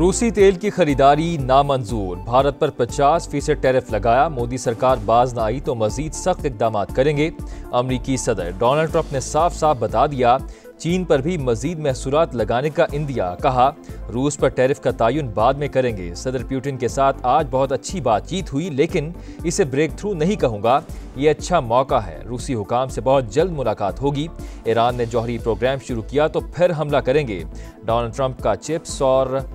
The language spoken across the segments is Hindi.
रूसी तेल की खरीदारी नामंजूर, भारत पर 50% टैरिफ लगाया। मोदी सरकार बाज न आई तो मजीद सख्त इकदाम करेंगे। अमरीकी सदर डोनाल्ड ट्रंप ने साफ साफ बता दिया, चीन पर भी मजीद महसूलात लगाने का इंदिया। कहा, रूस पर टैरिफ का तयन बाद में करेंगे। सदर पुतिन के साथ आज बहुत अच्छी बातचीत हुई, लेकिन इसे ब्रेक थ्रू नहीं कहूंगा, ये अच्छा मौका है। रूसी हुकाम से बहुत जल्द मुलाकात होगी। ईरान ने जौहरी प्रोग्राम शुरू किया तो फिर हमला करेंगे। डोनाल्ड ट्रंप का चिप्स और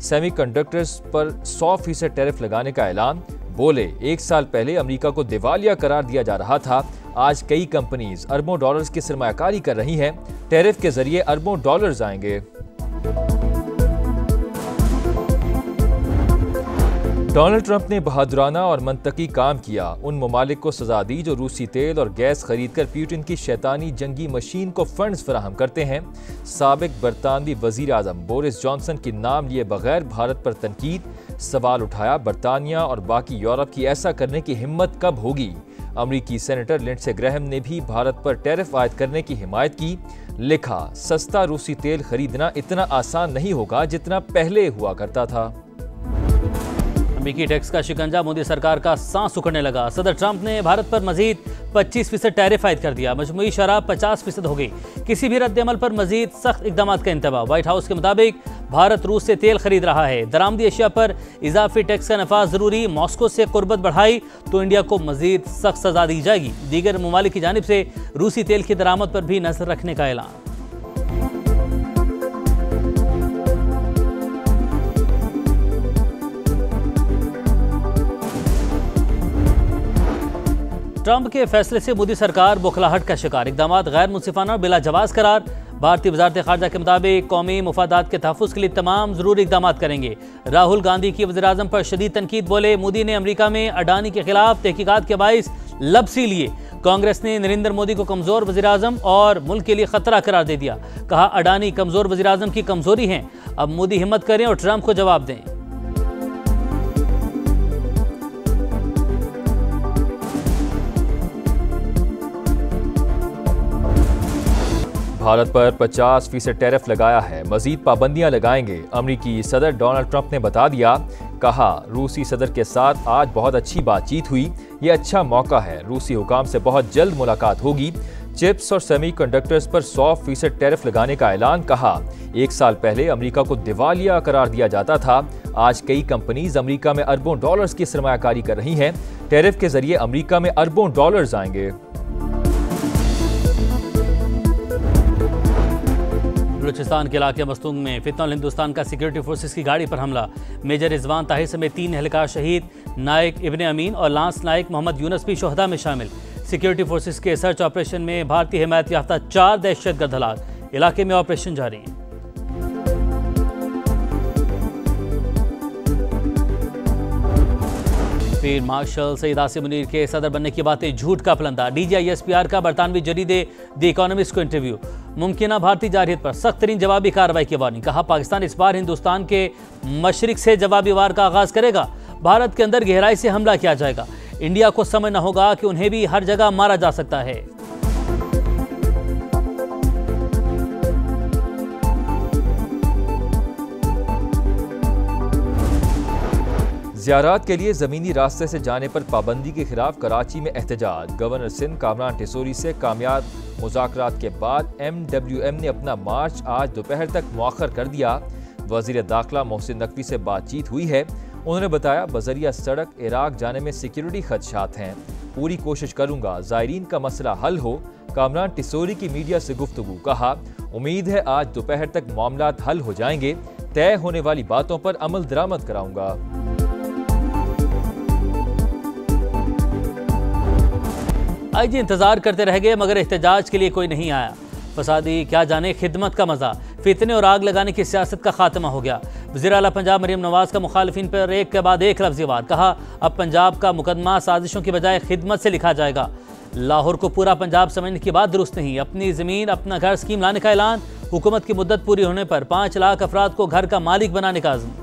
सेमीकंडक्टर्स पर 100% टैरिफ लगाने का ऐलान। बोले, एक साल पहले अमेरिका को दिवालिया करार दिया जा रहा था, आज कई कंपनीज अरबों डॉलर्स की सरमायाकारी कर रही हैं। टैरिफ के जरिए अरबों डॉलर्स आएंगे। डोनाल्ड ट्रंप ने बहादुराना और मंतकी काम किया। उन ममालिक को सजा दी जो रूसी तेल और गैस खरीद कर पुतिन की शैतानी जंगी मशीन को फंड्स फराहम करते हैं। साबिक बरतानवी वजीर आजम बोरिस जॉनसन के नाम लिए बगैर भारत पर तनकीद। सवाल उठाया, बरतानिया और बाकी यूरोप की ऐसा करने की हिम्मत कब होगी। अमरीकी सेनेटर लिंडसे ग्रैहम ने भी भारत पर टैरिफ आयद करने की हिमायत की। लिखा, सस्ता रूसी तेल खरीदना इतना आसान नहीं होगा जितना पहले हुआ करता था। अमेरिकी टैक्स का शिकंजा मोदी सरकार का सांस उखड़ने लगा। सदर ट्रंप ने भारत पर मजीद 25% टैरिफ आयद कर दिया। मजमूई शराब 50% हो गई। किसी भी रद्द-ए-अमल पर मजीद सख्त इकदाम का इंतबाह। व्हाइट हाउस के मुताबिक भारत रूस से तेल खरीद रहा है। दरामदी अशिया पर इजाफी टैक्स का नफाज जरूरी। मॉस्को से कुर्बत बढ़ाई तो इंडिया को मजीद सख्त सजा दी जाएगी। दीगर ममालिक की जानिब से रूसी तेल की दरामद पर भी नजर रखने का ऐलान। ट्रंप के फैसले से मोदी सरकार बौखलाहट का शिकार। इकदाम गैर मुंसिफाना और बिला जवाज करार। भारतीय वजारत खारजा के मुताबिक कौमी मुफादात के तहफ़्फ़ुज़ के लिए तमाम ज़रूरी इकदाम करेंगे। राहुल गांधी की वज़ीर आज़म पर शदीद तनकीद। बोले, मोदी ने अमरीका में अडानी के खिलाफ तहकीकात के बाइस लबसी लिए। कांग्रेस ने नरेंद्र मोदी को कमज़ोर वज़ीर आज़म और मुल्क के लिए ख़तरा करार दे दिया। कहा, अडानी कमज़ोर वज़ीर आज़म की कमज़ोरी हैं। अब मोदी हिम्मत करें और ट्रंप को जवाब दें। भारत पर 50% टैरिफ लगाया है, मजीद पाबंदियां लगाएंगे। अमरीकी सदर डोनाल्ड ट्रंप ने बता दिया। कहा, रूसी सदर के साथ आज बहुत अच्छी बातचीत हुई, ये अच्छा मौका है। रूसी हुकाम से बहुत जल्द मुलाकात होगी। चिप्स और सेमीकंडक्टर्स पर 100% टैरिफ लगाने का ऐलान। कहा, एक साल पहले अमेरिका को दिवालिया करार दिया जाता था, आज कई कंपनीज अमेरिका में अरबों डॉलर्स की सरमायाकारी कर रही हैं। टैरिफ के जरिए अमेरिका में अरबों डॉलर्स आएंगे। बलूचिस्तान के इलाके मस्तूंग में फितनुल हिंदुस्तान का सिक्योरिटी फोर्सेस की गाड़ी पर हमला। मेजर रिजवान ताहिर समेत 3 एहलकार शहीद। नायक इब्ने अमीन और लांस नायक मोहम्मद यूनस भी शोहदा में शामिल। सिक्योरिटी फोर्सेस के सर्च ऑपरेशन में भारतीय हिमायत याफ्ता 4 दहशतगर्द हलाक। इलाके में ऑपरेशन जारी है। फील्ड मार्शल सईद आसिम मुनीर के सदर बनने की बातें झूठ का पलंदा। DGISPR का बरतानवी जरीदे द इकोनॉमिस्ट को इंटरव्यू। मुमकिन भारतीय जारहियत पर सख्त तरीन जवाबी कार्रवाई की वार्निंग। कहा, पाकिस्तान इस बार हिंदुस्तान के मशरिक से जवाबी वार का आगाज करेगा। भारत के अंदर गहराई से हमला किया जाएगा। इंडिया को समझना होगा कि उन्हें भी हर जगह मारा जा सकता है। ज़ियारात के लिए ज़मीनी रास्ते से जाने पर पाबंदी के खिलाफ कराची में एहतजाज। गवर्नर सिंध कामरान टिसोरी से कामयाब मुज़ाकरात के बाद MWM ने अपना मार्च आज दोपहर तक मुअख्खर कर दिया। वज़ीर दाखिला मोहसिन नकवी से बातचीत हुई है। उन्होंने बताया, बज़रिया सड़क इराक जाने में सिक्योरिटी खदशात हैं। पूरी कोशिश करूंगा ज़ायरीन का मसला हल हो। कामरान टिसोरी की मीडिया से गुफ्तगू। कहा, उम्मीद है आज दोपहर तक मामलात हल हो जाएंगे। तय होने वाली बातों पर अमल दरामद कराऊंगा। IG इंतजार करते रह गए मगर एहतजाज के लिए कोई नहीं आया। फसादी क्या जाने खिदमत का मजा। फितने और आग लगाने की सियासत का खात्मा हो गया। वज़ीर आला पंजाब मरीम नवाज का मुखालिफिन पर एक के बाद एक लफ्ज़ी वार। कहा, अब पंजाब का मुकदमा साजिशों की बजाय खिदमत से लिखा जाएगा। लाहौर को पूरा पंजाब समझने की बात दुरुस्त नहीं। अपनी ज़मीन अपना घर स्कीम लाने का ऐलान। हुकूमत की मुद्दत पूरी होने पर 5 लाख अफराद को घर का मालिक बनाने का अज़्म।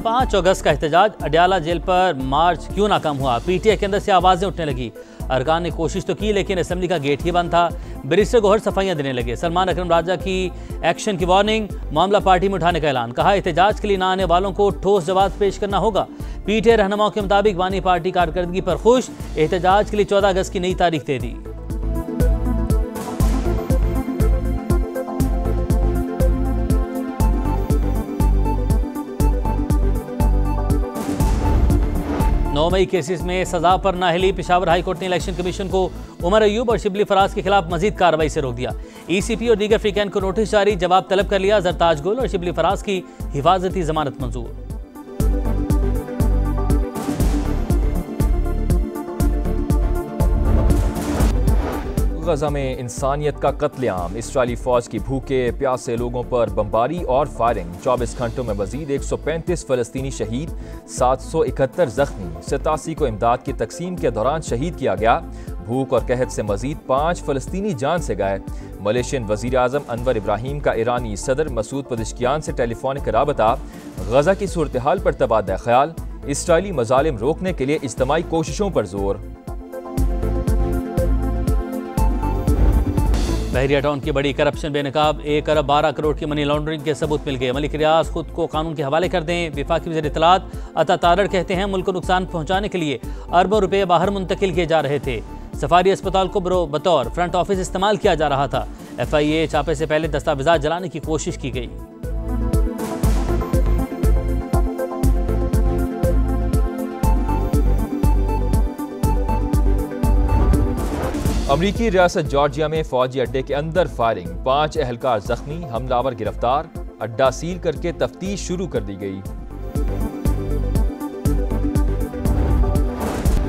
5 अगस्त का एहतजाज। अडयाला जेल पर मार्च क्यों नाकाम हुआ? PTI के अंदर से आवाजें उठने लगी। अरकान ने कोशिश तो की लेकिन असेंबली का गेट ही बंद था। बैरिस्टर गौहर सफाइयां देने लगे। सलमान अकरम राजा की एक्शन की वार्निंग, मामला पार्टी में उठाने का ऐलान। कहा एहतजाज के लिए ना आने वालों को ठोस जवाब पेश करना होगा। पीटीआई रहनुमाओं के मुताबिक बानी पार्टी कारकर्दगी पर खुश, एहतजाज के लिए 14 अगस्त की नई तारीख दे दी। मई केसेस में सजा पर नाअहली। पेशावर हाई कोर्ट ने इलेक्शन कमीशन को उमर अयूब और शिबली फराज के खिलाफ मजीद कार्रवाई से रोक दिया। ईसीपी और दीगर फ्रीकैन को नोटिस जारी, जवाब तलब कर लिया। जरताज गुल और शिबली फराज की हिफाजती जमानत मंजूर। गजा में इंसानियत का कत्लेआम, इसराइली फौज की भूखे प्यासे लोगों पर बमबारी और फायरिंग। 24 घंटों में मजीद 135 फलस्तीनी शहीद, 771 जख्मी। 87 को इमदाद की तकसीम के दौरान शहीद किया गया। भूख और कहत से मजीद 5 फलस्तीनी जान से गए। मलेशियन वजीर आजम अनवर इब्राहिम का ईरानी सदर मसूद पदिश्कियान से टेलीफोनिक राबता। गजा की सूरत हाल पर तबादला ख्याल। इसराइली मजालिम रोकने के लिए इज्तमाई कोशिशों पर जोर। बहरिया टाउन की बड़ी करप्शन बेनकाब, 1 अरब 12 करोड़ की मनी लॉन्ड्रिंग के सबूत मिल गए। मलिक रियाज खुद को कानून के हवाले कर दें। वफाकी वज़ीर इत्तलात अता तारड़ कहते हैं मुल्क को नुकसान पहुंचाने के लिए अरबों रुपए बाहर मुंतकिल किए जा रहे थे। सफारी अस्पताल को बतौर फ्रंट ऑफिस इस्तेमाल किया जा रहा था। FIA छापे से पहले दस्तावेजात जलाने की कोशिश की गई। अमरीकी रियासत जॉर्जिया में फौजी अड्डे के अंदर फायरिंग, 5 एहलकार जख्मी, हमलावर गिरफ्तार। अड्डा सील करके तफ्तीश शुरू कर दी गई।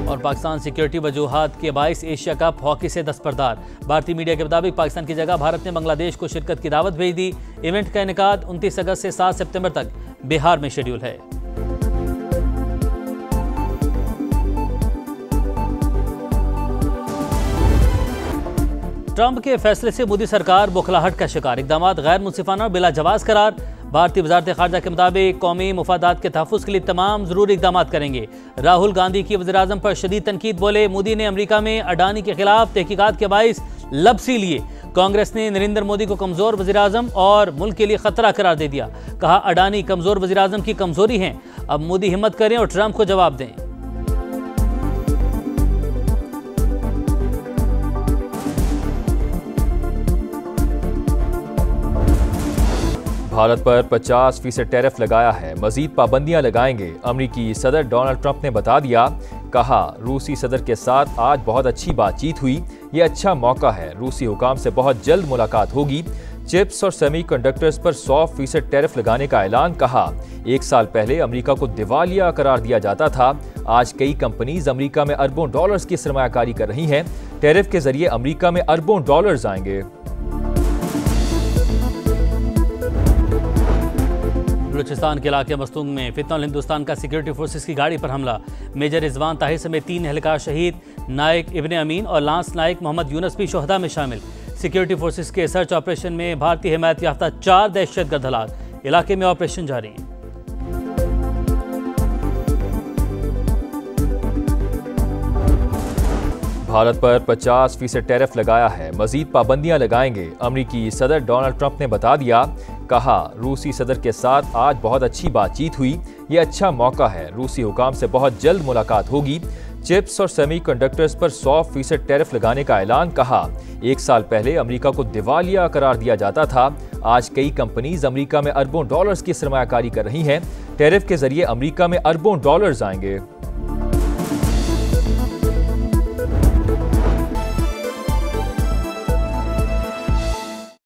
और पाकिस्तान सिक्योरिटी वजूहात के बाइस एशिया कप हॉकी से दस्तबरदार। भारतीय मीडिया के मुताबिक पाकिस्तान की जगह भारत ने बांग्लादेश को शिरकत की दावत भेज दी। इवेंट का इनेकाद 29 अगस्त से 7 सितंबर तक बिहार में शेड्यूल है। ट्रंप के फैसले से मोदी सरकार बौखलाहट का शिकार, इकदाम गैर मुंसिफाना और बिला जवाज करार। भारतीय वजारत खारजा के मुताबिक कौमी मुफादात के तहफ़्फ़ुज़ के लिए तमाम ज़रूरी इकदाम करेंगे। राहुल गांधी की वज़ीर आज़म पर शदीद तनकीद, बोले मोदी ने अमरीका में अडानी के खिलाफ तहकीकात के बाइस लबसी लिए। कांग्रेस ने नरेंद्र मोदी को कमज़ोर वज़ीर आज़म और मुल्क के लिए ख़तरा करार दे दिया। कहा अडानी कमज़ोर वज़ीर आज़म की कमज़ोरी हैं, अब मोदी हिम्मत करें और ट्रंप को जवाब दें। भारत पर 50% टैरिफ लगाया है, मजीद पाबंदियां लगाएंगे। अमरीकी सदर डोनाल्ड ट्रंप ने बता दिया। कहा रूसी सदर के साथ आज बहुत अच्छी बातचीत हुई, ये अच्छा मौका है। रूसी हुकाम से बहुत जल्द मुलाकात होगी। चिप्स और सेमीकंडक्टर्स पर 100% टैरिफ लगाने का ऐलान। कहा 1 साल पहले अमेरिका को दिवालिया करार दिया जाता था, आज कई कंपनीज अमेरिका में अरबों डॉलर्स की सरमायाकारी कर रही हैं। टैरिफ के जरिए अमेरिका में अरबों डॉलर्स आएंगे। बलूचिस्तान के इलाके मस्तूंग में फितनल हिंदुस्तान का सिक्योरिटी फोर्सेस की गाड़ी पर हमला, मेजर रिजवान ताहिर समेत 3 एहलकार शहीद। नायक इब्ने अमीन और लांस नायक मोहम्मद यूनस भी शोहदा में शामिल। सिक्योरिटी फोर्सेस के सर्च ऑपरेशन में भारतीय हिमायत याफ्ता 4 दहशतगर्द हलाक, इलाके में ऑपरेशन जारी। भारत पर 50% टैरिफ लगाया है, मजीद पाबंदियां लगाएंगे। अमरीकी सदर डोनाल्ड ट्रंप ने बता दिया। कहा रूसी सदर के साथ आज बहुत अच्छी बातचीत हुई, ये अच्छा मौका है। रूसी हुकाम से बहुत जल्द मुलाकात होगी। चिप्स और सेमीकंडक्टर्स पर 100% टैरिफ लगाने का ऐलान। कहा 1 साल पहले अमेरिका को दिवालिया करार दिया जाता था, आज कई कंपनीज अमेरिका में अरबों डॉलर्स की सरमायाकारी कर रही हैं। टैरिफ के जरिए अमेरिका में अरबों डॉलर्स आएंगे।